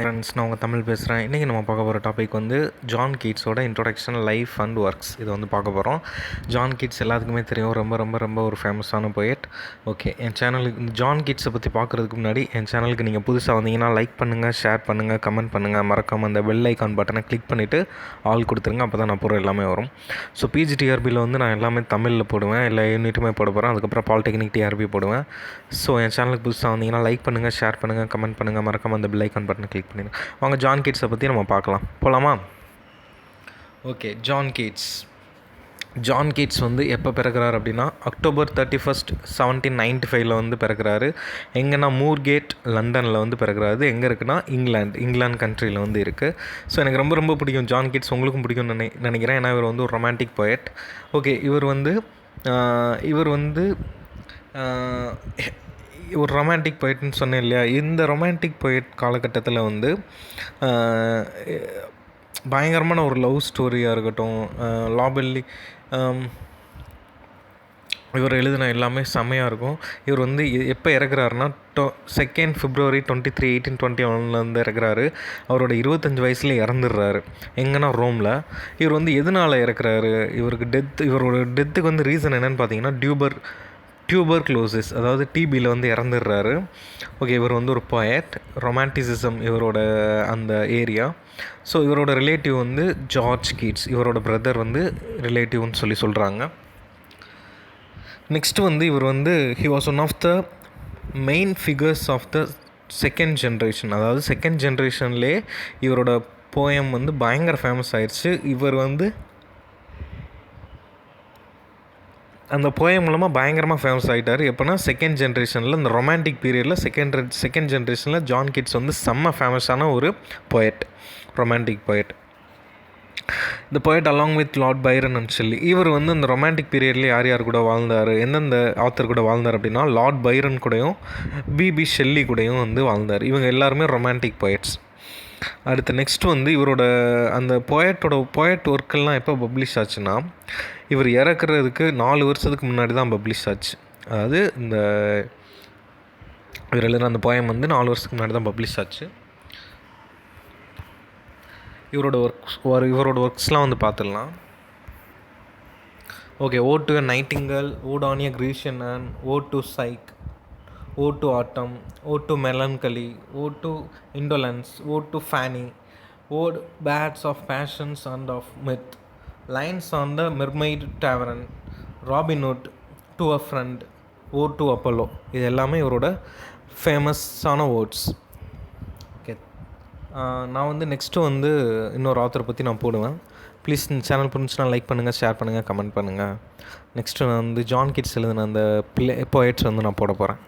Friends, நான் உங்கள் தமிழ் பேசுகிறேன். இன்றைக்கி நம்ம பார்க்க போகிற டாபிக் வந்து ஜான் கீட்ஸோட இன்ட்ரொடக்ஷன், லைஃப் அண்ட் ஒர்க்ஸ். இது வந்து பார்க்க போகிறோம். ஜான் கீட்ஸ் எல்லாத்துக்குமே தெரியும், ரொம்ப ரொம்ப ரொம்ப ஒரு ஃபேமஸான போயட். ஓகே, என் சேனலுக்கு ஜான் கீட்ஸை பற்றி பார்க்குறதுக்கு முன்னாடி என் சேனலுக்கு நீங்கள் புதுசாக வந்தீங்கன்னா லைக் பண்ணுங்கள், ஷேர் பண்ணுங்கள், கமெண்ட் பண்ணுங்கள், மறக்காமல் அந்த பெல் ஐக்கான் பட்டனை கிளிக் பண்ணிவிட்டு ஆல் கொடுத்துருங்க. அப்போ தான் நான் போகிற எல்லாமே வரும். ஸோ பிஜிடிஆர்பியில் வந்து நான் எல்லாமே தமிழில் போடுவேன், எல்லா யூனிட்டுமே போட போகிறேன். அதுக்கப்புறம் பாலிடெக்னிக் டிஆர்பி போடுவேன். ஸோ என் சேனலுக்கு புதுசாக வந்தீங்கன்னா லைக் பண்ணுங்கள், ஷேர் பண்ணுங்கள், கமெண்ட் பண்ணுங்கள், மறக்காமல் அந்த பெல் ஐக்கான் பட்டனை கிளிக் பண்ணிடுங்க. வாங்க ஜான் கீட்ஸை பற்றி நம்ம பார்க்கலாம். போகலாமா? ஓகே, ஜான் கீட்ஸ் வந்து எப்போ பிறகுறாரு அப்படின்னா அக்டோபர் 31, 1795 வந்து பிறகுறாரு. எங்கன்னா மூர்கேட், லண்டனில் வந்து பிறகுறாரு. எங்கே இருக்குன்னா இங்கிலாந்து கண்ட்ரியில் வந்து இருக்குது. ஸோ எனக்கு ரொம்ப ரொம்ப பிடிக்கும் ஜான் கீட்ஸ். உங்களுக்கும் பிடிக்கும்னு நினைக்கிறேன். ஏன்னா இவர் வந்து ஒரு ரொமான்டிக் போயட். ஓகே, இவர் வந்து ஒரு ரொமான்டிக் போய்ட்டுன்னு சொன்னேன் இல்லையா? இந்த ரொமான்டிக் போய்ட் காலகட்டத்தில் வந்து பயங்கரமான ஒரு லவ் ஸ்டோரியாக இருக்கட்டும், லாபெல்லி இவர் எழுதின எல்லாமே செம்மையாக இருக்கும். இவர் வந்து எப்போ இறக்குறாருன்னா 2 February 23, 1821 வந்து இறக்குறாரு. அவரோட 25 வயசுல இறந்துடுறாரு. எங்கன்னா ரோமில். இவர் வந்து எதனால் இறக்குறாரு? இவரோட டெத்துக்கு வந்து ரீசன் என்னென்னு பார்த்தீங்கன்னா டியூபர்குலோசிஸ், அதாவது டிபியில் வந்து இறந்துடுறாரு. ஓகே, இவர் வந்து ஒரு போயட், ரொமான்டிசிசம் இவரோட அந்த ஏரியா. ஸோ இவரோட ரிலேட்டிவ் வந்து ஜார்ஜ் கீட்ஸ், இவரோட பிரதர் வந்து ரிலேட்டிவ்னு சொல்கிறாங்க. நெக்ஸ்ட்டு வந்து இவர் வந்து he was one of the main figures of the second generation. அதாவது செகண்ட் ஜென்ரேஷன்லேயே இவரோட போயம் வந்து பயங்கர ஃபேமஸ் ஆயிடுச்சு. இவர் வந்து அந்த போயம் மூலமாக பயங்கரமாக ஃபேமஸ் ஆகிட்டார். எப்போனா செகண்ட் ஜென்ரேஷனில், இந்த ரொமான்டிக் பீரியடில் செகண்ட் ஜென்ரேஷனில் ஜான் கீட்ஸ் வந்து செம்ம ஃபேமஸான ஒரு போயட், ரொமான்டிக் போயட். இந்த poet along with Lord Byrne சொல்லி இவர் வந்து இந்த ரொமான்டிக் பீரியட்லேயே யார் கூட வாழ்ந்தார், எந்தெந்த ஆத்தர் கூட வாழ்ந்தார் அப்படின்னா லார்ட் பைரன் கூடயும் பிபி ஷெல்லி கூடயும் வந்து வாழ்ந்தார். இவங்க எல்லாருமே ரொமான்டிக் போயட்ஸ். அடுத்து நெக்ஸ்ட் வந்து இவரோட அந்த போயட் ஒர்க்கெல்லாம் எப்போ பப்ளிஷ் ஆச்சுன்னா, இவர் இறக்குறதுக்கு 4 வருஷத்துக்கு முன்னாடி தான் பப்ளிஷ் ஆச்சு. அதாவது இந்த இவர் எழுதுகிற அந்த போயம் வந்து 4 வருஷத்துக்கு முன்னாடி தான் பப்ளிஷ் ஆச்சு. இவரோட ஒர்க்ஸ்லாம் வந்து பார்த்துடலாம். Okay, ode to a nightingale, ode on a Grecian and, ode to Psyche, ode to autumn, ode to melancholy, ode to indolence, ode to Fanny, ode bards of passions and of mirth, lines on the mermaid tavern, Robin Hood, to a friend, ode to Apollo. இது எல்லாமே இவரோட ஃபேமஸான words. Okay, நான் வந்து next வந்து இன்னொரு ஆத்தரை பற்றி நான் போடுவேன். ப்ளீஸ் இந்த சேனல் பிடிச்சுன்னா லைக் பண்ணுங்கள், ஷேர் பண்ணுங்கள், கமெண்ட் பண்ணுங்கள். நெக்ஸ்ட்டு நான் வந்து ஜான் கீட்ஸ் எழுதின அந்த போயட்ஸ் வந்து நான் போட போகிறேன்.